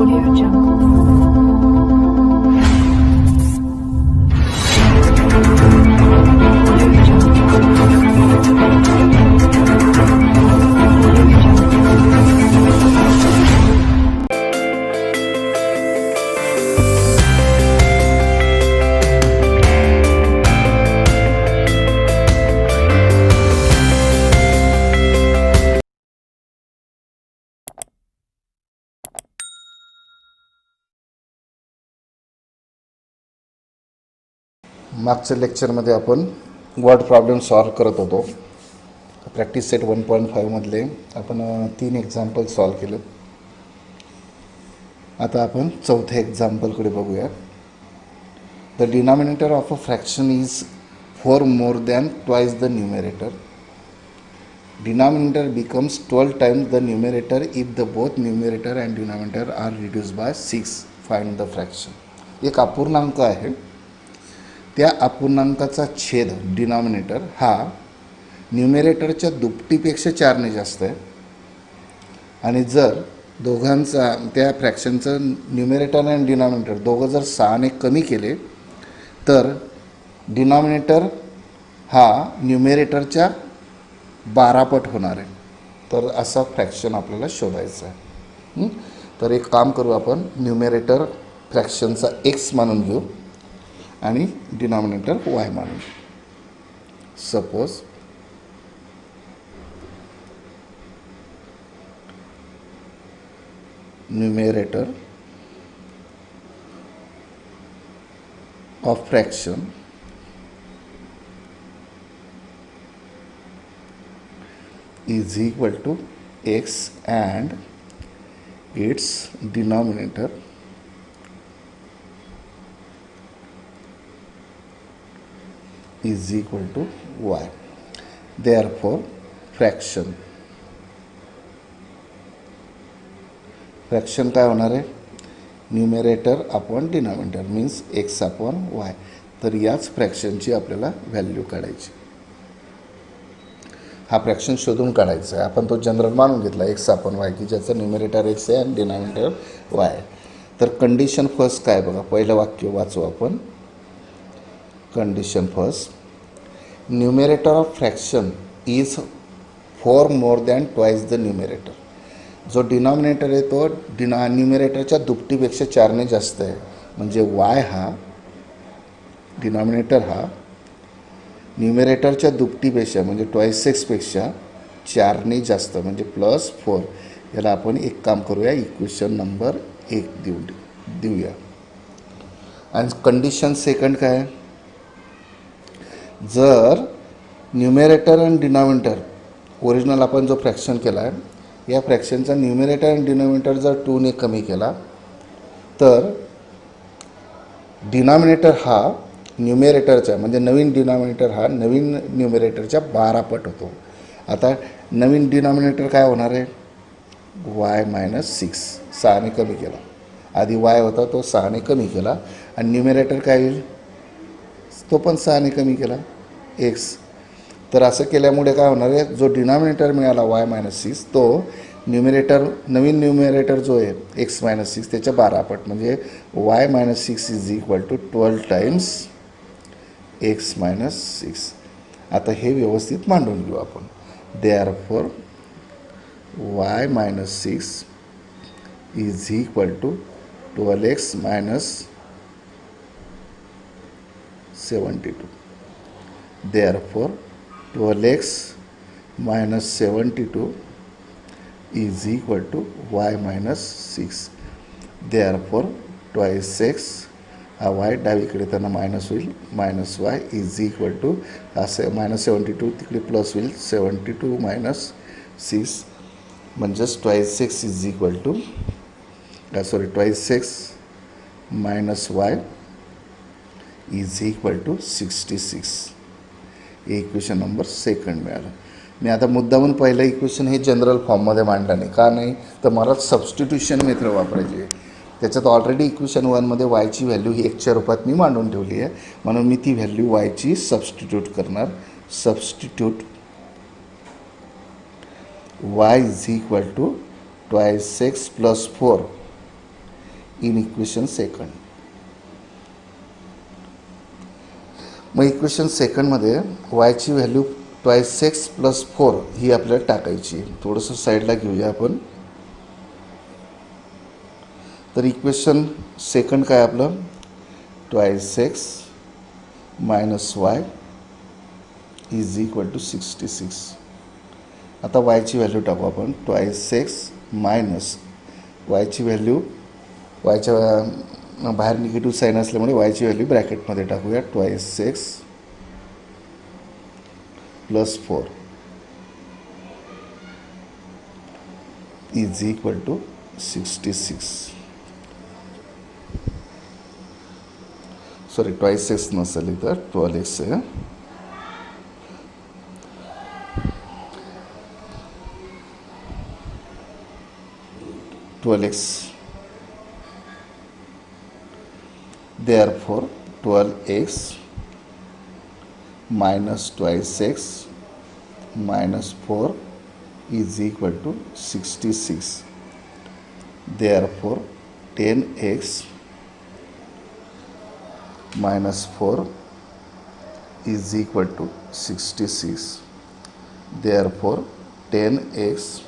Audio Jungle. Audio मागच्या लेक्चरमध्ये आपण वर्ड प्रॉब्लेम सॉल्व करत होतो. प्रॅक्टिस सेट 1.5मधले आपण 3 एक्झाम्पल सॉल्व केले. आता आपण चौथ्या एक्झाम्पलकडे बघूया. The denominator of a fraction is 4 more than twice the numerator. Denominator becomes 12 times the numerator if the both numerator and denominator are reduced by 6. Find the fraction. एक अपूर्णांक आहे, त्या अपूर्णांकाचा छेद डिनॉमिनेटर हा न्यूमरेटरच्या दुपटीपेक्षा 4ने जास्त आहे आणि जर दोघांचा त्या फ्रॅक्शनचं न्यूमरेटर आणि डिनॉमिनेटर दोघं जर 6ने कमी केले तर डिनॉमिनेटर हा न्यूमरेटरच्या 12 पट होणार आहे. तर असा फ्रॅक्शन आपल्याला शोधायचा आहे. तर एक काम करू, आपण न्यूमरेटर फ्रॅक्शनचा x मानून घेऊ आणि डिनॉमिनेटर y मानून. Suppose numerator of fraction is equal to x and its denominator is equal to y. Therefore fraction काय होणार आहे? Numerator upon denominator means x upon y. तर याच फ्रॅक्शनची आपल्याला व्हॅल्यू काढायची. हा फ्रॅक्शन शोधून काढायचा आहे. आपण तो जनरल मानून घेतला x अपॉन y की ज्याचं न्यूमरेटर x आहे आणि डिनॉमिनेटर y आहे. तर कंडिशन फर्स्ट काय बघा, पहिलं वाक्य वाचू आपण. Condition first, numerator of fraction is 4 more than twice the numerator. जो डिनॉमिनेटर आहे तो न्यूमरेटरच्या दुपटीपेक्षा 4ने जास्त आहे. म्हणजे y हा डिनॉमिनेटर हा न्यूमरेटरच्या दुपटीपेक्षा म्हणजे ट्वाइस एक्सपेक्षा 4ने जास्त म्हणजे +4. याला आपण एक काम करूया, इक्वेशन नंबर 1 देऊया. आणि कंडिशन सेकंड काय, जर न्यूमरेटर आणि डिनॉमिनेटर ओरिजिनल आपण जो फ्रॅक्शन केला आहे या फ्रॅक्शनचा न्यूमरेटर आणि डिनॉमिनेटर जर 2ने कमी केला तर डिनॉमिनेटर हा न्यूमरेटरचा म्हणजे नवीन डिनॉमिनेटर हा नवीन न्यूमरेटरच्या 12 पट होतो. आता नवीन डिनॉमिनेटर काय होणार आहे? y - 6. 6ने कमी केला. आधी y होता तो 6ने कमी केला आणि न्यूमरेटर काय येईल? तो पण 6ने कमी केला, x. तर असं केल्यामुळे काय होणार आहे, जो डिनॉमिनेटर मिळाला y - 6 तो नवीन न्यूमरेटर जो आहे x - 6 त्याच्या 12 पट म्हणजे y - 6 is equal to 12 times x - 6. आता हे व्यवस्थित मांडून घेऊ आपण. Therefore y - 6 is equal to 12x - 72. Therefore 12x - 72 is equal to y - 6. Therefore twice x हा y डावीकडे त्यांना मायनस होईल, -y इज इक्वल टू असे -72 तिकडे प्लस होईल 72 - 6 म्हणजेच twice x is equal to twice x -y is equal to 66. हे equation number second मिळालं. मी आता मुद्दामून पहिलं इक्वेशन हे जनरल फॉर्ममध्ये मांडलं नाही. का नाही तर मला सबस्टिट्यूशन मेथड वापरायची आहे. त्याच्यात ऑलरेडी इक्वेशन 1मध्ये वायची व्हॅल्यू ही 1च्या रूपात मी मांडून ठेवली आहे, म्हणून मी ती व्हॅल्यू वायची सबस्टिट्यूट करणार. Substitute y is equal to twice x plus 4 in equation second. मग इक्वेशन सेकंडमध्ये वायची व्हॅल्यू ट्वाईस एक्स प्लस 4 ही आपल्याला टाकायची. थोडंसं साईडला घेऊया आपण. तर इक्वेशन सेकंड काय आपलं, twice x minus y is equal to 66. आता वायची व्हॅल्यू टाकू आपण. ट्वाईस एक्स मायनस वायची व्हॅल्यू, वायच्या बाहेर निगेटिव्ह साईन असल्यामुळे वायची व्हॅल्यू ब्रॅकेटमध्ये टाकूया. Twice x plus 4 is equal to 66. Sorry, twice x नसेल इथं, 12x आहे. Therefore 12x minus twice x minus 4 is equal to 66. Therefore 10x minus 4 is equal to 66. Therefore 10x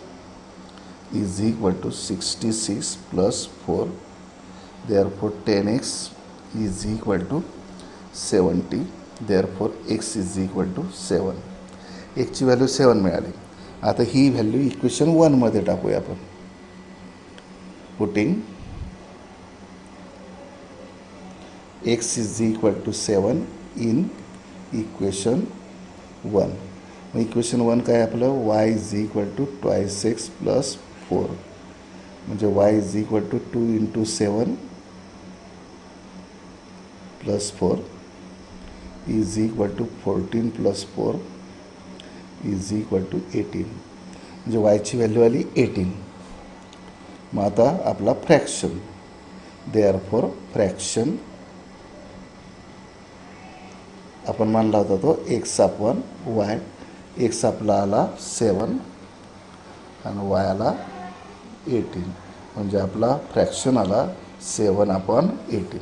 is equal to 66 plus 4. Therefore 10x is equal to 70. Therefore x is equal to 7. x ची value 7 मिळाली. आता ही value equation 1 मध्ये टाकूया आपण. Putting x is equal to 7 in equation 1. मग equation 1 काय आपलं, y is equal to twice x plus 4, म्हणजे y is equal to 2 into 7 plus 4 is equal to 14 plus 4 is equal to 18. म्हणजे वायची व्हॅल्यू आली 18. मग आता आपला फ्रॅक्शन, देअरफॉर फ्रॅक्शन आपण मानला होता तो एक्स अपॉन वाय. एक्स आपला आला 7 आणि वाय आला 18, म्हणजे आपला फ्रॅक्शन आला 7 अपॉन 18.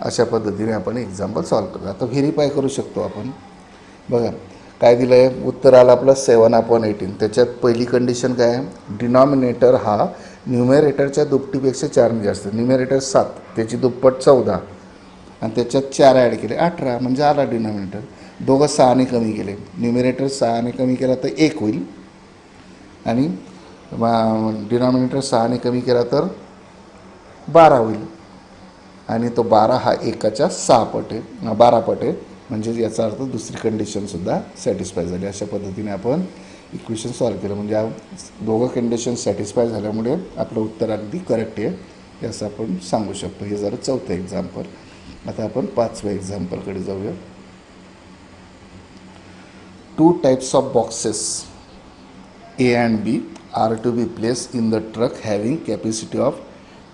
अशा पद्धतीने आपण एक्झाम्पल सॉल्व करू. आता व्हेरीफाय करू शकतो आपण. बघा काय दिलं आहे, उत्तर आलं आपलं 7 अपॉन 18. त्याच्यात पहिली कंडिशन काय आहे, डिनॉमिनेटर हा न्यूमेरेटरच्या दुपटीपेक्षा 4 जास्त. न्यूमेरेटर 7, त्याची दुप्पट 14 आणि त्याच्यात 4 ॲड केले 18, म्हणजे आला डिनॉमिनेटर. दोघं 6ने कमी केले. न्यूमेरेटर 6ने कमी केला तर 1 होईल आणि डिनॉमिनेटर 6ने कमी केला तर 12 होईल. आणि तो 12 हा एकाच्या 6 पट आहे, 12 पट आहे. म्हणजे याचा अर्थ दुसरी कंडिशनसुद्धा सॅटिस्फाय झाली. अशा पद्धतीने आपण इक्वेशन सॉल्व केलं. म्हणजे दोघं कंडिशन सॅटिस्फाय झाल्यामुळे आपलं उत्तर अगदी करेक्ट आहे हे असं आपण सांगू शकतो. हे जरा चौथं एक्झाम्पल. आता आपण 5व्या एक्झाम्पलकडे जाऊया. 2 types of boxes A and B are to be placed in the truck having capacity of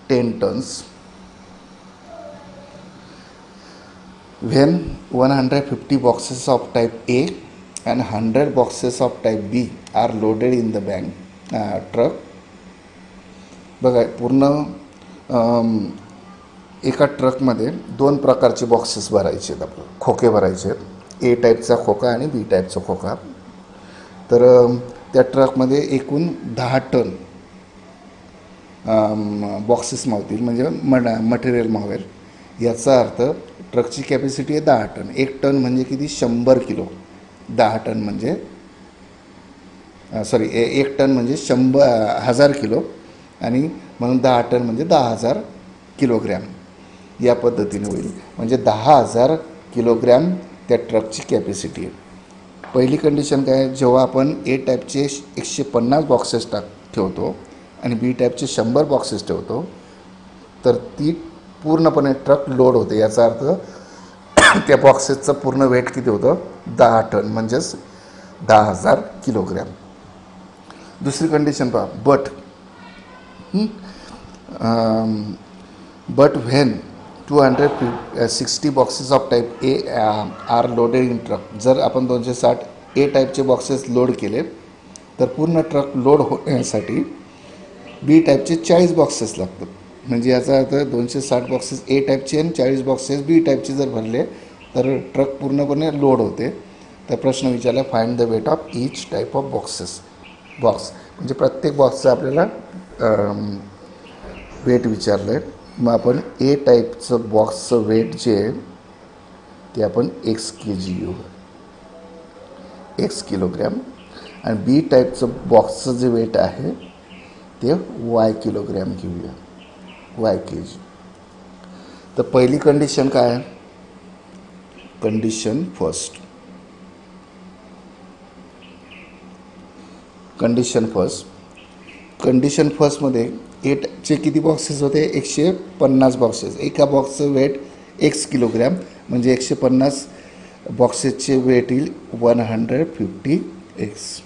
10 tons. When 150 boxes of type A and 100 boxes of type B are loaded in the truck. बघा पूर्ण एका ट्रकमध्ये 2 प्रकारचे boxes भरायचे आहेत. आपलं खोके भरायचे आहेत, ए टाईपचा खोका आणि बी टाईपचा खोका. तर त्या ट्रकमध्ये एकूण 10 टन बॉक्सेस मावतील, म्हणजे मटेरियल मावेल. याचा अर्थ ट्रकची कॅपॅसिटी आहे 10 टन. 1 टन म्हणजे किती, 100 किलो. 10 टन म्हणजे 1 टन म्हणजे 1000 किलो, आणि म्हणून 10 टन म्हणजे 10,000 किलोग्रॅम. या पद्धतीने होईल. म्हणजे 10,000 किलोग्रॅम त्या ट्रकची कॅपॅसिटी आहे. पहिली कंडिशन काय, जेव्हा आपण ए टाईपचे 150 बॉक्सेस ठेवतो आणि बी टाईपचे 100 बॉक्सेस ठेवतो, तर ती पूर्णपणे ट्रक लोड होते. याचा अर्थ त्या बॉक्सेसचं पूर्ण वेट किती होतं, 10 टन, म्हणजेच 10,000 किलोग्रॅम. दुसरी कंडिशन पहा, but when 260 boxes of type A are loaded in truck. जर आपण 260 ए टाईपचे बॉक्सेस लोड केले तर पूर्ण ट्रक लोड होण्यासाठी बी टाईपचे 40 बॉक्सेस लागतात. म्हणजे याचा अर्थ 260 बॉक्सेस ए टाईपचे आणि 40 बॉक्सेस बी टाईपचे जर भरले तर ट्रक पूर्णपणे लोड होते. तर प्रश्न विचारला find the weight of each type of box म्हणजे प्रत्येक बॉक्सचं आपल्याला वेट विचारलं आहे. मग आपण ए टाईपचं बॉक्सचं वेट जे आहे ते आपण एक्स के जी घेऊ, एक्स किलोग्रॅम. आणि बी टाईपचं बॉक्सचं जे वेट आहे ते वाय किलोग्रॅम घेऊया, वाय के जी. तर पहिली कंडिशन काय आहे? Condition first. कंडिशन फर्स्टमध्ये एटचे किती बॉक्सेस होते? 150 बॉक्सेस. एका बॉक्सचं वेट एक्स किलोग्रॅम म्हणजे 150 बॉक्सेसचे वेट येईल 150 एक्स.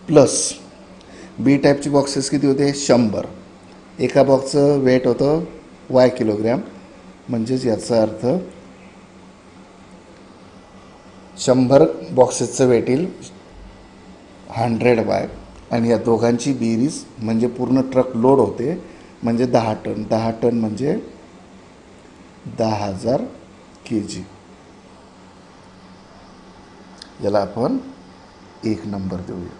प्लस बी टाईपचे बॉक्सेस किती होते? 100. एका बॉक्सचं वेट होतं वाय किलोग्रॅम म्हणजेच याचा अर्थ 100 बॉक्सेसचं वेट येईल 100 वाय. आणि या दोघांची बेरीज म्हणजे पूर्ण ट्रक लोड होते म्हणजे 10 टन. 10 टन म्हणजे 10,000 के जी. याला आपण 1 नंबर देऊया.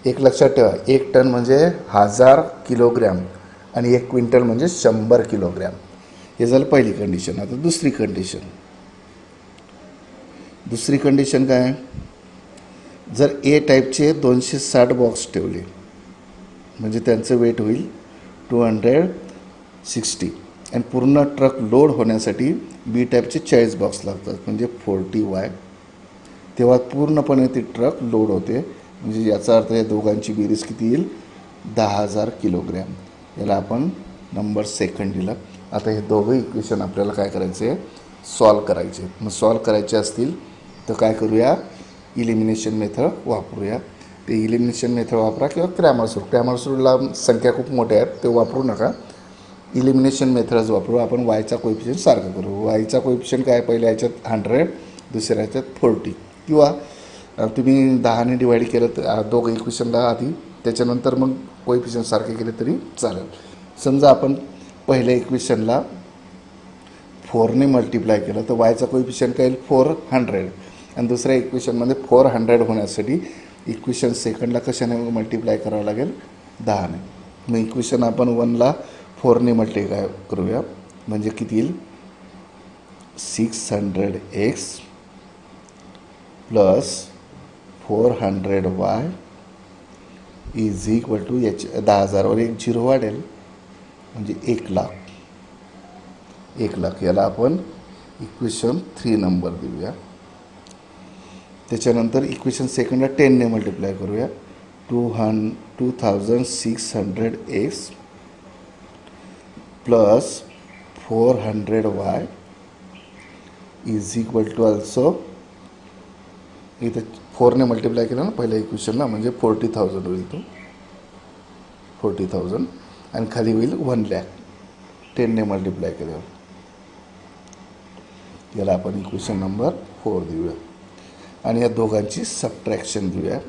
एक लक्षात ठेवा, 1 टन म्हणजे 1000 किलोग्रॅम आणि 1 क्विंटल म्हणजे 100 किलोग्रॅम. हे झालं पहिली कंडिशन. आता दुसरी कंडिशन काय? जर ए टाईपचे 260 बॉक्स ठेवले म्हणजे त्यांचं वेट होईल 260 आणि पूर्ण ट्रक लोड होण्यासाठी बी टाईपचे 40 बॉक्स लागतात म्हणजे 40 वाय. तेव्हा पूर्णपणे ती ट्रक लोड होते म्हणजे याचा अर्थ या दोघांची बेरीज किती येईल? 10,000 किलोग्रॅम. याला आपण नंबर सेकंड दिला. आता हे दोघं इक्वेशन आपल्याला काय करायचे आहे? सॉल्व करायचे. मग सॉल्व करायचे असतील तर काय करूया? इलिमिनेशन मेथड वापरूया. ते इलिमिनेशन मेथड वापरा किंवा क्रॅमर्स रूलला संख्या खूप मोठ्या आहेत ते वापरू नका. इलिमिनेशन मेथडच वापरू. आपण वायचा कोएफिशियंट सारखं करू. वायचा कोएफिशियंट काय? पहिल्या ह्याच्यात 100, दुसऱ्या ह्याच्यात 40 किंवा तुम्ही 10ने डिवाईड केलं तर दोघं इक्वेशनला आधी, त्याच्यानंतर मग कोएफिशियंट सारखे केले तरी चालेल. समजा आपण पहिल्या इक्वेशनला 4ने मल्टिप्लाय केलं तर वायचा कोएफिशियंट काय येईल? 400. आणि दुसऱ्या इक्वेशनमध्ये 400 होण्यासाठी इक्वेशन सेकंडला कशाने मल्टिप्लाय करावं लागेल? 10ने. मग इक्वेशन आपण 1ला 4ने मल्टिप्लाय करूया म्हणजे किती येईल? 600x plus 400y is equal to 10,000वर एक 0 वाढेल म्हणजे 1,00,000. याला आपण इक्वेशन 3 नंबर देऊया. त्याच्यानंतर इक्वेशन सेकंडला 10ने मल्टिप्लाय करूया. 2600x plus 400y is equal to also, इथं 4ने मल्टिप्लाय केलं ना पहिल्या इक्वेशनला म्हणजे 40,000 होईल तो 40,000 आणि खाली होईल 1,00,000 10ने मल्टिप्लाय केल्यावर. याला आपण इक्वेशन नंबर 4 देऊया. आणि या दोघांची सबट्रॅक्शन घेऊया.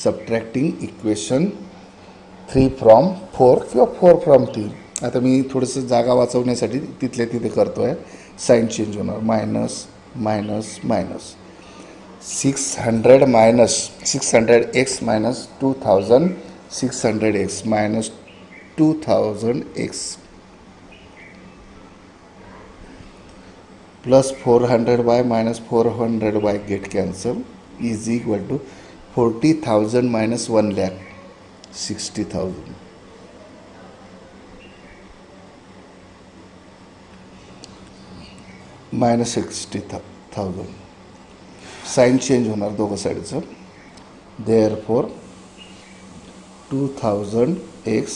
सबट्रॅक्टिंग इक्वेशन 3 फ्रॉम 4 किंवा 4 फ्रॉम 3. आता मी थोडंसं जागा वाचवण्यासाठी तिथल्या तिथे करतो आहे. साईन चेंज होणार. Minus minus minus 600x minus 2600x minus 2000x plus 400y minus 400y get cancel is equal to 40,000 minus 1,00,000 60,000. Minus 60,000. Sign change होणार दोघं साईडचं. Therefore 2000x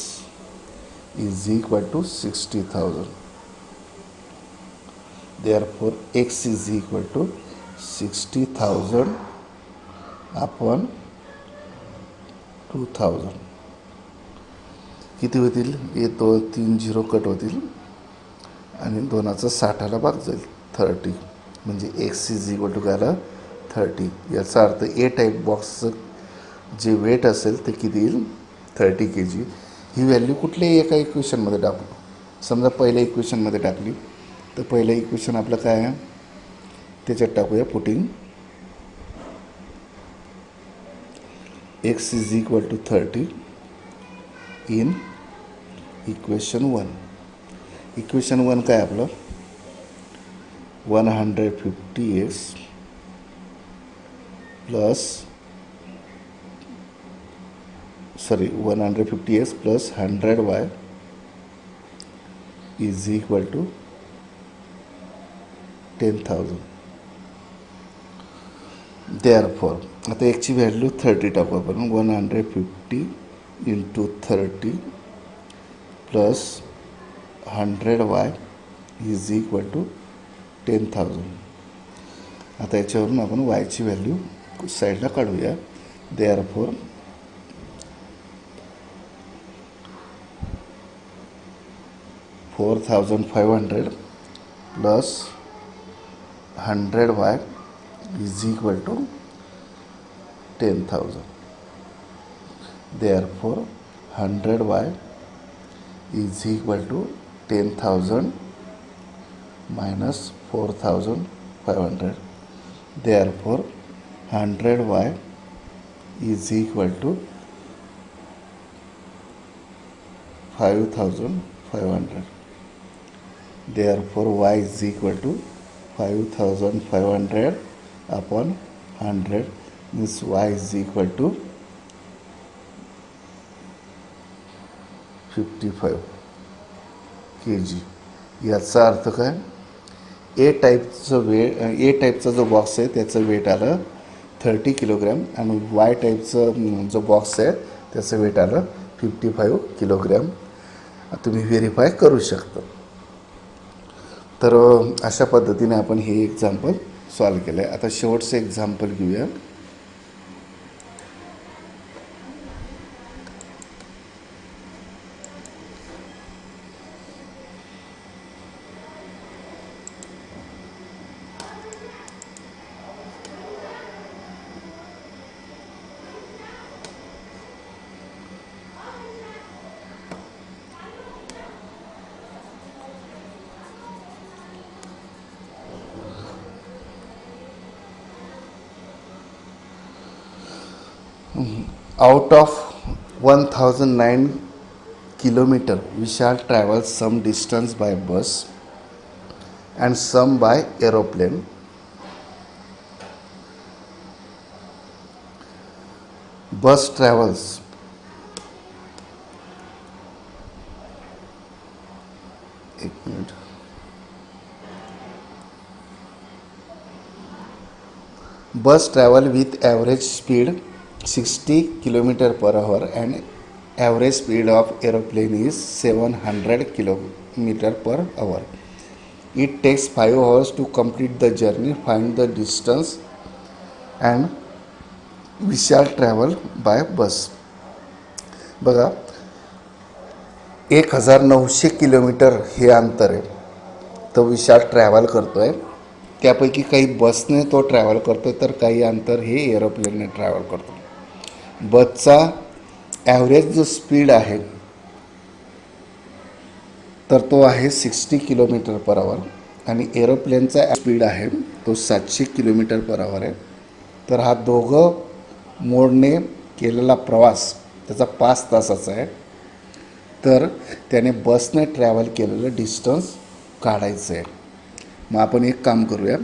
is equal to 60,000. Therefore x is equal to 60,000 upon 2000. किती होतील? हे 3 0 cut होतील आणि 2चा 60ला भाग जाईल 30 म्हणजे x इज इक्वल टू काय आलं? 30. याचा अर्थ ए टाईप बॉक्सचं जे वेट असेल ते किती येईल? 30 kg ही व्हॅल्यू कुठल्याही एका इक्वेशनमध्ये टाकू. समजा पहिल्या इक्वेशनमध्ये टाकली तर पहिलं इक्वेशन आपलं काय आहे, त्याच्यात टाकूया putting x is equal to 30 in equation 1. Equation 1 काय आपलं 150x plus 150x plus 100y is equal to 10,000. Therefore आता एकची व्हॅल्यू 30 टाकू आपण. 150 into 30 plus 100y is equal to 10,000. आता याच्यावरून आपण वायची व्हॅल्यू साईडला काढूया. Therefore 4,500 plus 100y is equal to 10,000. Therefore 100y is equal to 10,000 minus 4,500. Therefore 100y is equal to 5,500. Therefore y is equal to 5,500 upon 100 means y is equal to 55 kg. याचा अर्थ काय, ए टाईपचा जो बॉक्स आहे त्याचं weight आलं 30 kilogram आणि Y टाईपचं जो बॉक्स आहे त्याचं वेट आलं 55 किलोग्रॅम. तुम्ही व्हेरीफाय करू शकता. तर अशा पद्धतीने आपण हे एक्झाम्पल सॉल्व केलं आहे. आता शेवटचं एक्झाम्पल घेऊया. Out of 1,009 kilometer, we shall travel some distance by bus and some by aeroplane. Bus travels एक minute. Bus travel with average speed 60 km per hour and average speed of aeroplane is 700 km per hour. It takes 5 hours to complete the journey. Find the distance and we shall travel by bus. बघा 1900 kilometre हे अंतर आहे, तो विशाल travel करतो आहे. त्यापैकी काही बसने तो ट्रॅव्हल करतो तर काही अंतर हे एरोप्लेनने ट्रॅव्हल करतो. बसचा ॲव्हरेज जो स्पीड आहे तर तो आहे 60 किलोमीटर पर आवर आणि एरोप्लेनचा स्पीड आहे तो 700 किलोमीटर पर आवर आहे. तर हा दोघं मोडने केलेला प्रवास त्याचा 5 तासाचा आहे. तर त्याने बसने ट्रॅव्हल केलेलं डिस्टन्स काढायचं आहे. मग आपण एक काम करूया.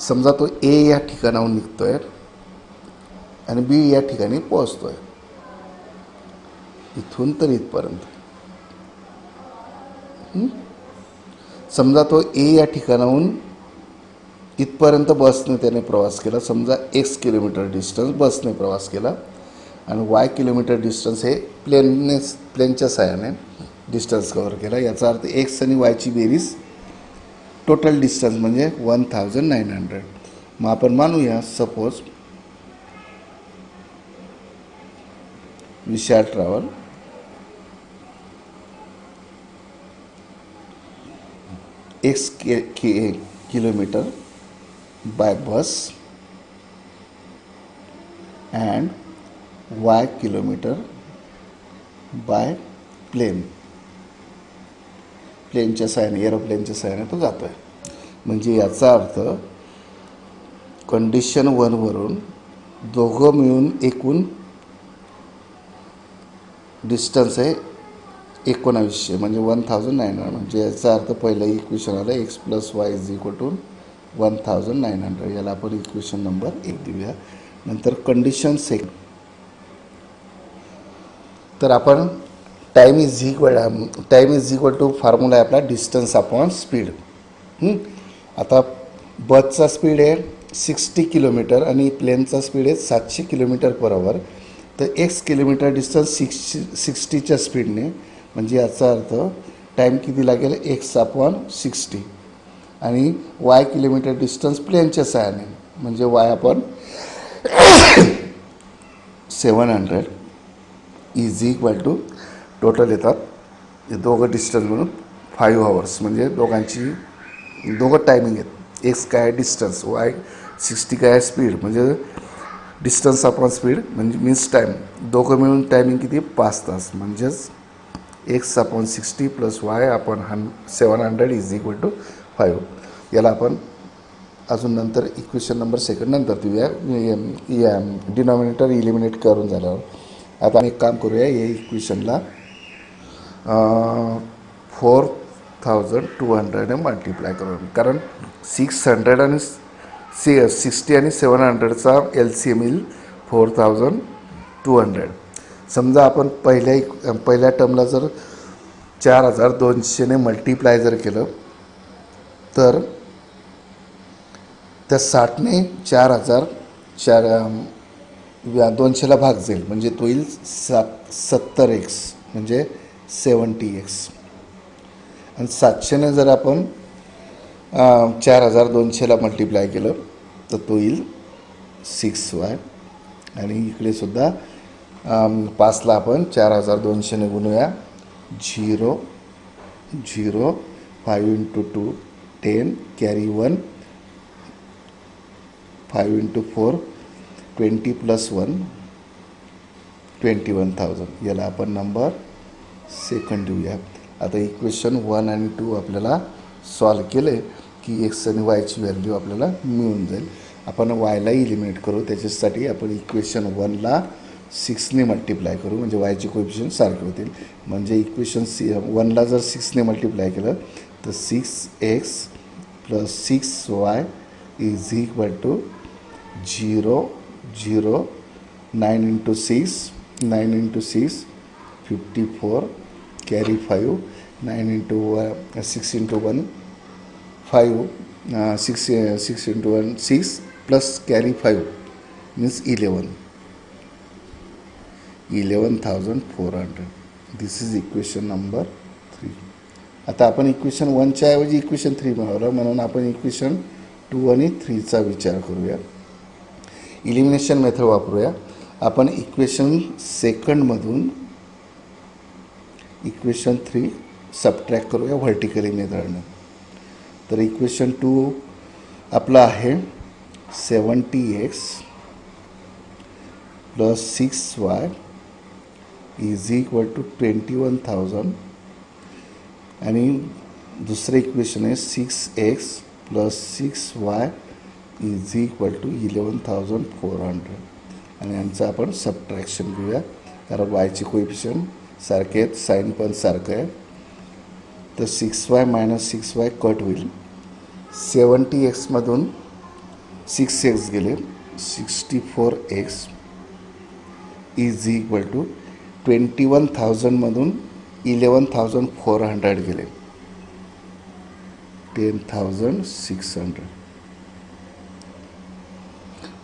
समजा तो ए या ठिकाणाहून निघतो आहे आणि बी या ठिकाणी पोहोचतो आहे, इथून तर इथपर्यंत. समजा तो ए या ठिकाणाहून इथपर्यंत बसने त्याने प्रवास केला. समजा x किलोमीटर डिस्टन्स बसने प्रवास केला आणि y किलोमीटर डिस्टन्स हे प्लेनच्या साहाय्याने डिस्टन्स कव्हर केला. याचा अर्थ x आणि yची बेरीज टोटल डिस्टन्स म्हणजे 1900. मग आपण मानूया suppose we shall travel x kilometer by bus and y kilometer by plane. प्लेनच्या साहाय्याने, एरोप्लेनच्या साहाय्याने तो जातो आहे. म्हणजे याचा अर्थ कंडिशन 1वरून दोघं मिळून एकूण डिस्टन्स आहे 1900 म्हणजे 1900. म्हणजे याचा अर्थ पहिलं इक्वेशन आलं x plus y is equal to 1900. याला आपण इक्वेशन नंबर 1 देऊया. नंतर कंडिशन सेकंड, तर आपण time is equal to formula आहे आपला डिस्टन्स अपॉन स्पीड. आता बसचा स्पीड आहे 60 किलोमीटर आणि प्लेनचा स्पीड आहे 700 किलोमीटर पर आवर. तर एक्स किलोमीटर डिस्टन्स 60च्या स्पीडने, म्हणजे याचा अर्थ टाईम किती लागेल एक्स अपॉन 60 आणि वाय किलोमीटर डिस्टन्स प्लेनच्या सहाय्याने म्हणजे y upon 700 is equal to total येतात हे दोघं डिस्टन्स म्हणून 5 आवर्स. म्हणजे दोघं टायमिंग आहेत. एक्स काय आहे डिस्टन्स, वाय 60 काय आहे स्पीड, म्हणजे डिस्टन्स अपॉन स्पीड म्हणजे मीन्स टाईम. दोघं मिळून टायमिंग किती 5 तास. म्हणजेच X upon 60 plus Y upon 700 is equal to 5. याला आपण अजून नंतर इक्वेशन नंबर सेकंड नंतर देऊया, या डिनॉमिनेटर इलिमिनेट करून झाल्यावर. आता आम्ही एक काम करूया, या इक्वेशनला 4200ने मल्टिप्लाय करून, कारण 600 आणि 60 आणि 700चा LCM येईल 4200. समजा आपण पहिल्या टर्मला जर 4200ने मल्टिप्लाय जर केलं तर त्या 60ने 200ला भाग जाईल, म्हणजे तो येईल 70x म्हणजे 70x. आणि 700ने जर आपण 4200ला मल्टिप्लाय केलं तर तो येईल 6y. आणि इकडे सुद्धा 5ला आपण 4200ने गुणूया. 0 0 5 इंटू 2 10 कॅरी 1 5 इंटू 4 20 प्लस 1 21,000. याला आपण नंबर सेकंड देऊया. आता इक्वेशन 1 आणि 2 आपल्याला सॉल्व केले की एक्स आणि वायची व्हॅल्यू आपल्याला मिळून जाईल. आपण वायला इलिमिनेट करू. त्याच्यासाठी आपण इक्वेशन 1ला 6ने मल्टिप्लाय करू, म्हणजे वायचे कोएफिशियंट सारखे होतील. म्हणजे इक्वेशन 1ला जर 6ने मल्टिप्लाय केलं तर 6x plus 6y is equal to 0 0 9 into 6 9 into 6 54 carry 5 9 into 6 into 1 5 6 into 1 6 plus carry 5 means 11,400. This is equation number 3. आता आपण इक्वेशन 1च्या ऐवजी इक्वेशन 3 मिळवलं, म्हणून आपण इक्वेशन 2 आणि 3चा विचार करूया. इलिमिनेशन मेथड वापरूया. आपण इक्वेशन सेकंडमधून इक्वेशन 3 सबट्रॅक्ट करूया व्हर्टिकली मेथडनं. तर इक्वेशन 2 आपलं आहे 70x plus 6y is equal to 21,000. आणि दुसरं इक्वेशन आहे 6x plus 6y is equal to 11,400. आणि यांचं आपण सबट्रॅक्शन घेऊया, कारण वायचे कोएफिशियंट सारखे आहेत, साईन पण सारखं आहे. तर 6y मायनस 6y कट होईल. 70xमधून 6x गेले, 64x इज इक्वल टू 21,000मधून 11,400 गेले, 10,600.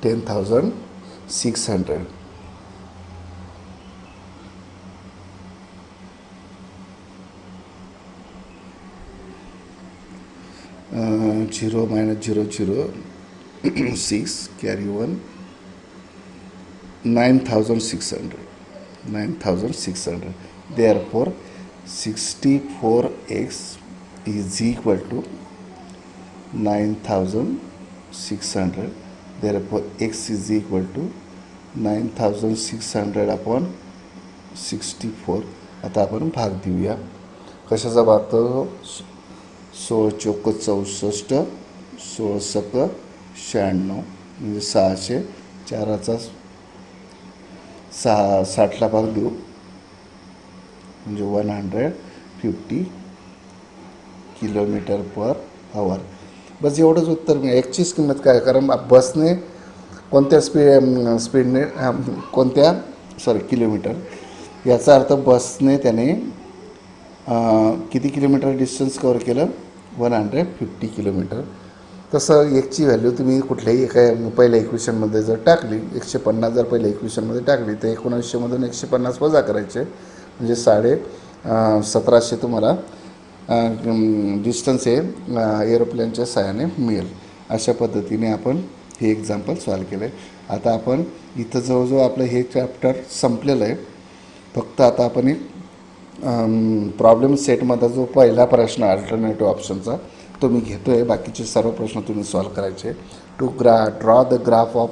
10,600. Zero minus 0 0 6 carry 1 9,600. 9,600. Therefore 64x is equal to 9,600. Therefore x is equal to 9,600 upon 64. आता आपण भाग देऊया. कशाचा भाग तो 16 चोक 64, 16 सक 96 म्हणजे 600. 4चा 60ला भाग देऊ म्हणजे 150 किलोमीटर पर आवर. बस एवढंच उत्तर मिळेल. एक्सचीच किंमत काय, कारण बसने कोणत्या स्पीडने कोणत्या किलोमीटर, याचा अर्थ बसने त्याने किती किलोमीटर डिस्टन्स कवर केलं, 150 किलोमीटर. तसं एकची व्हॅल्यू तुम्ही कुठल्याही एका पहिल्या इक्वेशनमध्ये जर टाकली, 150 जर पहिल्या इक्वेशनमध्ये टाकली तर 1900मधून 150 वजा करायचे म्हणजे 1750 तुम्हाला डिस्टन्स हे एरोप्लेनच्या सहाय्याने मिळेल. अशा पद्धतीने आपण हे एक्झाम्पल सॉल्व केलं आहे. आता आपण इथं जवळजवळ आपलं हे चॅप्टर संपलेलं आहे. फक्त आता आपण एक प्रॉब्लेम सेटमधला जो पहिला प्रश्न अल्टरनेटिव्ह ऑप्शनचा तो मी घेतो आहे. बाकीचे सर्व प्रश्न तुम्ही सॉल्व करायचे. To draw the graph of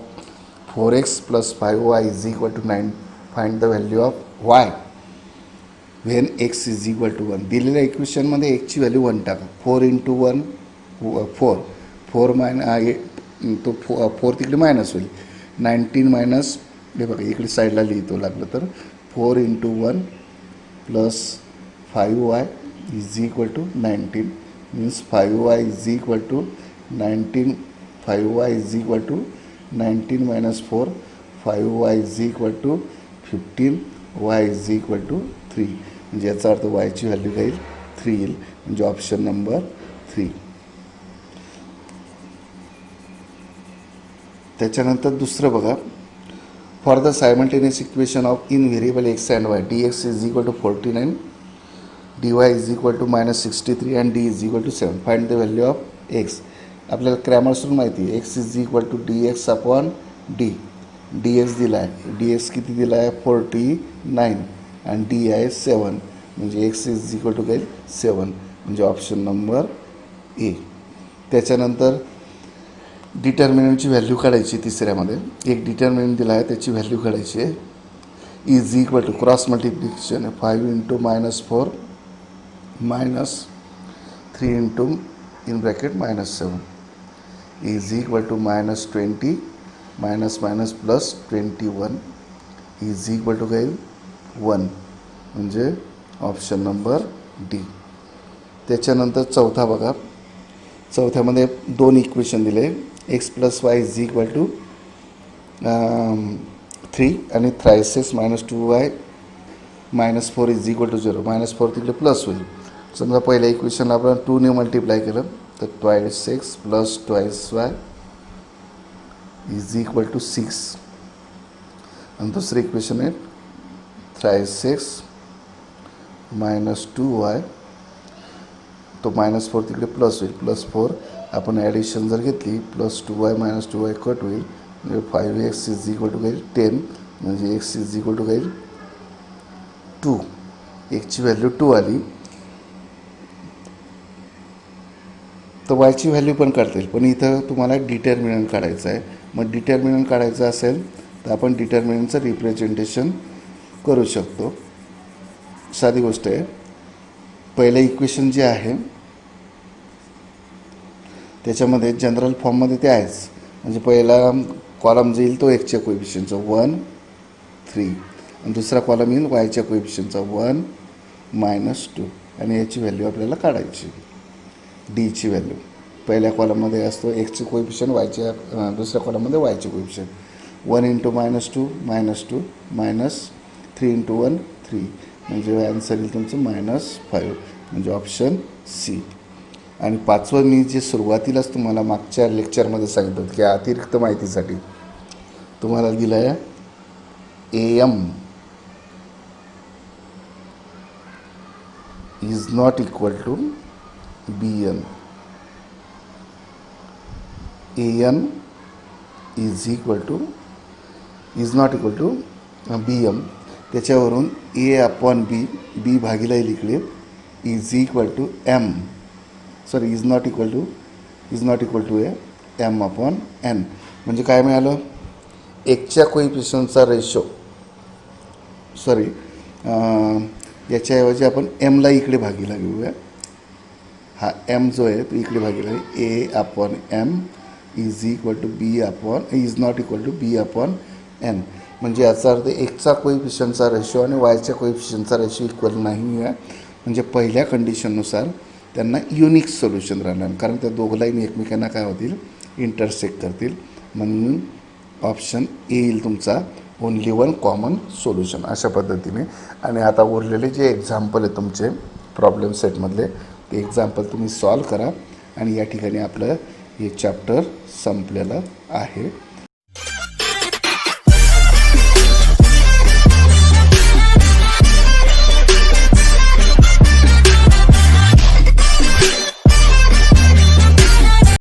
4x + 5y = 9. Find the value of y when x = 1. दिलेल्या इक्वेशनमध्ये एक्सची व्हॅल्यू 1 टाका. 4 × 1 4 तो 4 तिकडे मायनस होईल. 19 मायनस हे बघा इकडे साईडला लिहितो लागलं तर 4 × 1 + 5y = 19 means 5y = 19. 5y = 19 minus 4, 5y = 15, y = 3. म्हणजे याचा अर्थ yची व्हॅल्यू काय येईल, 3 येईल. म्हणजे ऑप्शन नंबर 3. त्याच्यानंतर दुसरं बघा. For the simultaneous equation of invariable x and y, dx = 49, dy -63 and d = 7. Find the value of x. आपल्याला क्रॅमर्सरून माहिती आहे x = dx/d. dx दिला आहे, dx किती दिला आहे 49 आणि d आहे 7 म्हणजे x = 7 म्हणजे ऑप्शन नंबर ए. त्याच्यानंतर डिटर्मिनंटची व्हॅल्यू काढायची. तिसऱ्यामध्ये एक डिटर्मिनंट दिला आहे त्याची व्हॅल्यू काढायची आहे. = क्रॉस मल्टिप्लिकेशन 5 × -4 -3 × -7 = -20 -+21 = 1 म्हणजे ऑप्शन नंबर डी. त्याच्यानंतर चौथा बघा. चौथ्यामध्ये 2 इक्वेशन दिले. x + y = 3 आणि 3x - 2y - 4 = 0. -4 तिकडे प्लस होईल. समजा पहिल्या इक्वेशनला आपण 2ने मल्टिप्लाय केलं तर 2x + 2y = 6 आणि दुसरं इक्वेशन आहे 3x - 2y, तो -4 तिकडे प्लस होईल. +4 आपण ॲडिशन जर घेतली +2y - 2y कट होईल म्हणजे 5x = 10 म्हणजे x = 2. एक्सची व्हॅल्यू 2 आली तर वायची व्हॅल्यू पण काढता येईल. पण इथं तुम्हाला डिटर्मिनंट काढायचं आहे. मग डिटर्मिनंट काढायचं असेल तर आपण डिटर्मिनंटचं रिप्रेझेंटेशन करू शकतो. साधी गोष्ट आहे. पहिलं इक्वेशन जे आहे त्याच्यामध्ये जनरल फॉर्ममध्ये ते आहेच. म्हणजे पहिला कॉलम जो येईल तो एक्सच्या कोएफिशियंटचा 1 3 आणि दुसरा कॉलम येईल वायच्या कोएफिशियंटचा 1 -2 आणि याची व्हॅल्यू आपल्याला काढायची. डीची व्हॅल्यू पहिल्या कॉलममध्ये असतो एक्सचे कोएफिशियंट, वायच्या दुसऱ्या कॉलममध्ये वायचे कोएफिशियंट. 1 × -2 -2 -3 × 1 3 म्हणजे आन्सर येईल तुमचं -5 म्हणजे ऑप्शन सी. आणि पाचवं मी जे सुरुवातीलाच तुम्हाला मागच्या लेक्चरमध्ये सांगितलं होतं की अतिरिक्त माहितीसाठी तुम्हाला दिलं आहे AM is not equal to BN. AN is not equal to BM. त्याच्यावरून A/B, B भागिले इकडे is equal to M. Sorry is not equal to a M/N. म्हणजे काय मिळालं, एकच्या कोइफिशियंटचा रेशो याच्याऐवजी आपण एमला इकडे भागीला घेऊया. हा एम जो आहे तो इकडे भागीला आहे. A upon M is equal to B upon is not equal to B upon N. म्हणजे याचा अर्थ एक्सचा कोइफिशियनचा रेशो आणि वायच्या कोइफिशियनचा रेशो इक्वल नाही आहे. म्हणजे पहिल्या कंडिशननुसार त्यांना युनिक सोल्युशन राहणार, कारण त्या दोघ लाईन एकमेकांना काय होतील, इंटरसेक्ट करतील. म्हणून ऑप्शन ए येईल तुमचा ओनली वन कॉमन सोल्युशन अशा पद्धतीने. आणि आता उरलेले जे एक्झाम्पल आहे तुमचे प्रॉब्लेम सेटमधले ते एक्झाम्पल तुम्ही सॉल्व करा आणि या ठिकाणी आपलं हे चॅप्टर संपलेलं आहे.